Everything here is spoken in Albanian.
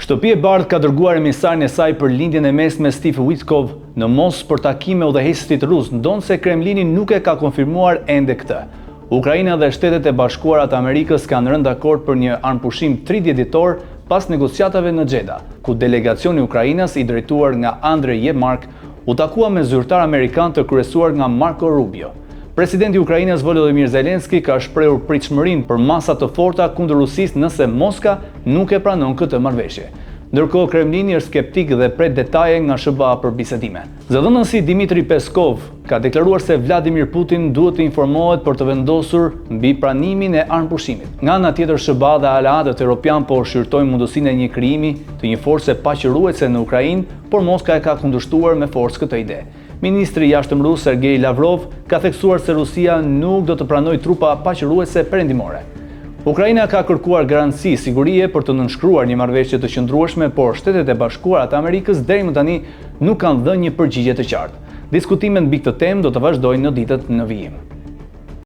Shtëpi e Bardhë ka dërguar emisarin e saj për lindjen e mesme Steve Witkoff në Moskë për takime udhëheqësit rus, ndonse Kremlini nuk e ka konfirmuar ende këtë. Ukraina dhe Shtetet e Bashkuara të Amerikës kanë rënë dakord për një armpushim 30 ditor pas negociatave në Xheda, ku delegacioni i Ukrainës i drejtuar nga Andrej Yermak u takua me zyrtar amerikan të kryesuar nga Marco Rubio. Presidenti i Ukrainës Volodymyr Zelensky ka shprehur pritshmërinë për masa të forta kundër Rusisë nëse Moska nuk e pranon këtë marrëveshje. Ndërkohë Kremlini është skeptik dhe pret detaje nga SBA për bisedime. Zëdhënësi Dmitri Peskov ka deklaruar se Vladimir Putin duhet të informohet për të vendosur mbi pranimin e armpushimit. Nga ana tjetër, SBA dhe aleatët evropian po shqyrtojnë mundësinë e një krijimi të një force paqëruese në Ukrainë, por Moska e ka kundërshtuar me forcë këtë ide. Ministri i jashtëm rus Sergej Lavrov ka theksuar se Rusia nuk do të pranojë trupa paqëruese perëndimore. Ukraina ka kërkuar garanci sigurie për të nënshkruar një marrëveshje të qëndrueshme, por Shtetet e Bashkuara të Amerikës deri më tani nuk kanë dhënë një përgjigje të qartë. Diskutimet mbi këtë temë do të vazhdojnë në ditët në vijim.